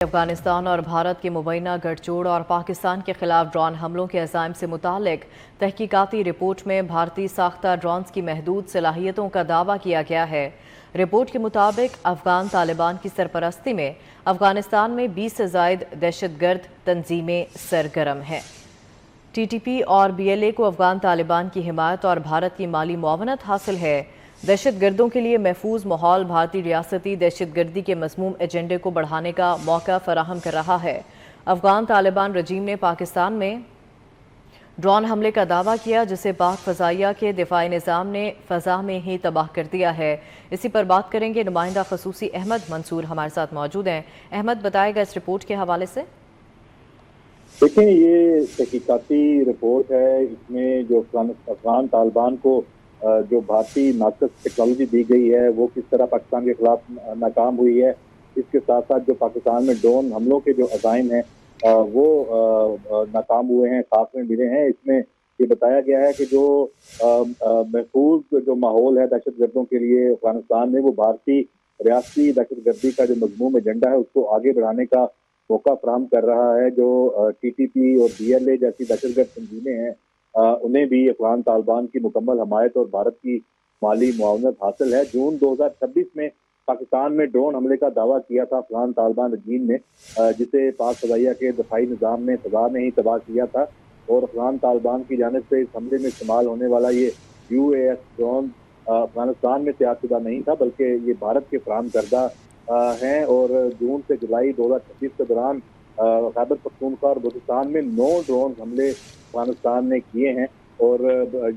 افغانستان اور بھارت کے مبینہ گٹھ جوڑ اور پاکستان کے خلاف ڈرون حملوں کے عزائم سے متعلق تحقیقاتی رپورٹ میں بھارتی ساختہ ڈرونز کی محدود صلاحیتوں کا دعویٰ کیا گیا ہے۔ رپورٹ کے مطابق افغان طالبان کی سرپرستی میں افغانستان میں 20 سے زائد دہشت گرد تنظیمیں سرگرم ہیں۔ ٹی ٹی پی اور بی ایل اے کو افغان طالبان کی حمایت اور بھارت کی مالی معاونت حاصل ہے۔ دہشت گردوں کے لیے محفوظ ماحول بھارتی ریاستی دہشت گردی کے مذموم ایجنڈے کو بڑھانے کا موقع فراہم کر رہا ہے۔ افغان طالبان رجیم نے پاکستان میں ڈرون حملے کا دعویٰ کیا جسے پاک فضائیہ کے دفاعی نظام نے فضا میں ہی تباہ کر دیا ہے۔ اسی پر بات کریں گے، نمائندہ خصوصی احمد منصور ہمارے ساتھ موجود ہیں۔ احمد، بتائے گا اس رپورٹ کے حوالے سے؟ دیکھیں، یہ تحقیقاتی رپورٹ ہے۔ اس میں جو افغان طالبان کو جو بھارتی ناقص ٹیکنالوجی دی گئی ہے وہ کس طرح پاکستان کے خلاف ناکام ہوئی ہے، اس کے ساتھ ساتھ جو پاکستان میں ڈرون حملوں کے جو عزائم ہیں وہ ناکام ہوئے ہیں، خاتمے ملے ہیں۔ اس میں یہ بتایا گیا ہے کہ جو محفوظ جو ماحول ہے دہشت گردوں کے لیے افغانستان میں، وہ بھارتی ریاستی دہشت گردی کا جو مذموم ایجنڈا ہے اس کو آگے بڑھانے کا موقع فراہم کر رہا ہے۔ جو ٹی ٹی پی اور بی ایل اے جیسی دہشت گرد تنظیمیں ہیں انہیں بھی افغان طالبان کی مکمل حمایت اور بھارت کی مالی معاونت حاصل ہے۔ جون 2026 میں پاکستان میں ڈرون حملے کا دعویٰ کیا تھا افغان طالبان رجیم نے، جسے پاک فضائیہ کے دفاعی نظام نے فضا میں ہی تباہ کیا تھا، اور افغان طالبان کی جانب سے اس حملے میں استعمال ہونے والا یہ UAS ڈرون افغانستان میں تیار شدہ نہیں تھا، بلکہ یہ بھارت کے فراہم کردہ ہیں۔ اور جون سے جولائی 2026 کے دوران خیبر پختونخوا اور بلوچستان میں 9 ڈرون حملے افغانستان نے کیے ہیں، اور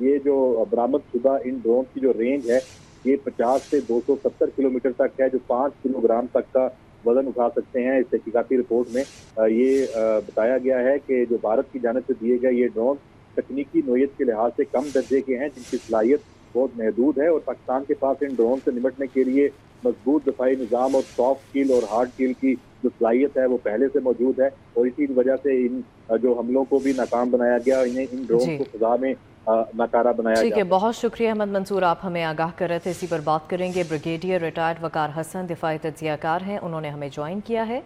یہ جو برآمد شدہ ان ڈرون کی جو رینج ہے یہ 50 سے 270 کلومیٹر تک ہے، جو 5 کلو گرام تک کا وزن اٹھا سکتے ہیں۔ اس تحقیقاتی رپورٹ میں یہ بتایا گیا ہے کہ جو بھارت کی جانب سے دیے گئے یہ ڈرون تکنیکی نوعیت کے لحاظ سے کم درجے کے ہیں، جن کی صلاحیت بہت محدود ہے، اور پاکستان کے پاس ان ڈرون سے نمٹنے کے لیے مضبوط دفاعی نظام اور سافٹ کل اور ہارڈ کل کی جو صلاحیت ہے وہ پہلے سے موجود ہے، اور اسی وجہ سے ان جو حملوں کو بھی ناکام بنایا گیا، ان ڈرون کو فضا میں ناکارہ بنایا گیا۔ ٹھیک ہے، بہت شکریہ احمد منصور، آپ ہمیں آگاہ کر رہے تھے۔ اسی پر بات کریں گے، بریگیڈیئر ریٹائرڈ وقار حسن دفاعی تجزیہ کار ہیں، انہوں نے ہمیں جوائن کیا ہے۔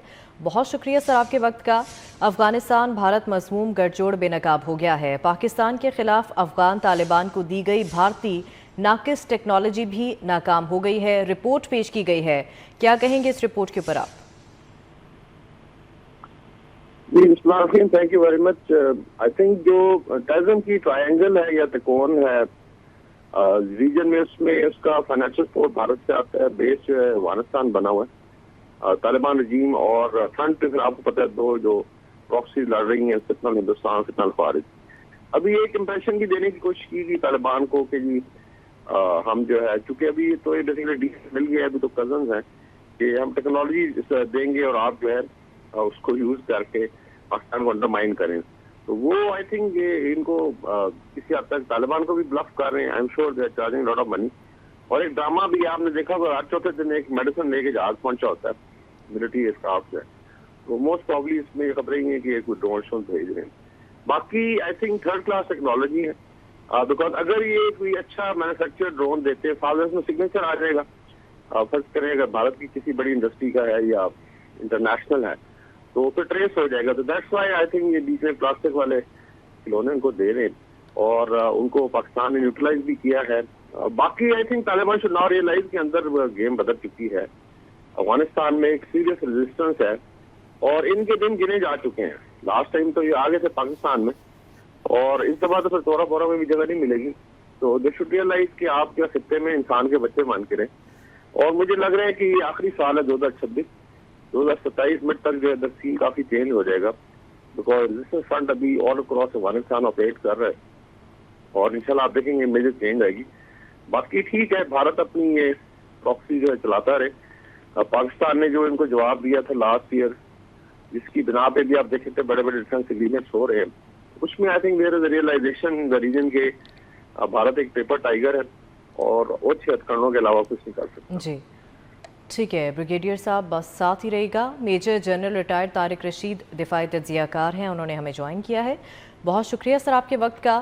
بہت شکریہ سر آپ کے وقت کا۔ افغانستان بھارت مضموم گٹھ جوڑ بے نقاب ہو گیا ہے۔ پاکستان کے خلاف افغان طالبان کو دی گئی بھارتی ناقص ٹیکنالوجی بھی ناکام ہو گئی ہے، رپورٹ پیش کی گئی ہے۔ کیا کہیں گے اس رپورٹ کے اوپر آپ؟ جی، بسم اللہ الرحمن الرحیم، thank you very much. I think جو ٹیررزم کی ٹرائنگل ہے یا تکون ہے ریجن میں، اس میں اس کا فائنینشیل سپورٹ بھارت سے آتا ہے، بیس جو ہے افغانستان بنا ہوا ہے۔ طالبان رجیم اور فرنٹ پہ پھر آپ کو پتہ ہے دو جو پراکسی لڑ رہی ہیں، فتنہ ہندوستان، فتنہ الخوارج۔ ابھی ایک امپریشن کی دینے کی کوشش کی گئی طالبان کو کہ جی ہم جو ہے، چونکہ ابھی تو یہ بیسیکلی ڈی مل گیا ہے، ابھی تو کزنز ہیں، کہ ہم ٹیکنالوجی دیں گے اور آپ جو ہے اس کو یوز کر کے پاکستان کو انڈرمائن کریں۔ تو وہ آئی تھنک یہ ان کو کسی حد تک طالبان کو بھی بلف کر رہے ہیں۔ I am sure they are charging lot of money. اور ایک ڈرامہ بھی آپ نے دیکھا ہوگا، ہر چوتھے دن ایک میڈیسن لے کے جہاز پہنچا ہوتا ہے ملٹری اسٹاف سے، تو موسٹ پرابلی اس میں یہ خبریں ہی ہیں کہ کوئی ڈرون شون بھیج رہے ہیں۔ باقی I think third class technology ہے، بیکاز اگر یہ کوئی اچھا مینوفیکچر ڈرون دیتے فالوز میں سگنیچر آ جائے گا، فرض کریں اگر بھارت کی کسی بڑی انڈسٹری کا ہے یا انٹرنیشنل ہے تو پھر ٹریس ہو جائے گا۔ تو دیٹس وائی آئی تھنک یہ بیچ میں پلاسٹک والے کھلونے ان کو دے رہے ہیں، اور ان کو پاکستان نے نیوٹرلائز بھی کیا ہے۔ باقی I think Taliban should now realise کے اندر گیم بدل چکی ہے، افغانستان میں ایک سیریس ریزسٹنس ہے، اور ان کے دن گنے جا چکے ہیں۔ لاسٹ ٹائم تو یہ آگے سے پاکستان میں، اور اس دفعہ تو پھر تورا بورا میں بھی جگہ نہیں ملے گی۔ تو دے شوڈ ریئلائز کہ آپ کے خطے میں انسان کے بچے مان کے رہیں۔ اور مجھے لگ رہا ہے کہ یہ آخری سال ہے 2026، 2027 منٹ تک جو ہے سین کافی چینج ہو جائے گا، بیکاز ریزسٹنس فرنٹ ابھی آل اکراس افغانستان آپریٹ کر رہا ہے، اور انشاءاللہ آپ دیکھیں گے میجر چینج آئے گی۔ باقی ٹھیک ہے، بھارت اپنی یہ پراکسی جو ہے چلاتا رہے۔ پاکستان نے جو ان کو جواب دیا تھا لاسٹ ایئر، جس کی بنا پہ بھی آپ دیکھتے تھے بڑے بڑے ڈیفینس ایگریمنٹس ہو رہے ہیں، اس میں I think there is a realisation the region کے بھارت ایک پیپر ٹائیگر ہے، اور اوچھے ہتھکڑوں کے علاوہ کچھ نہیں کر سکتا۔ جی ٹھیک ہے، بریگیڈیئر صاحب بس ساتھ ہی رہے گا۔ Major general retired Tariq Rashid دفاعی تجزیہ کار ہیں، انہوں نے ہمیں جوائن کیا ہے۔ بہت شکریہ سر آپ کے وقت کا۔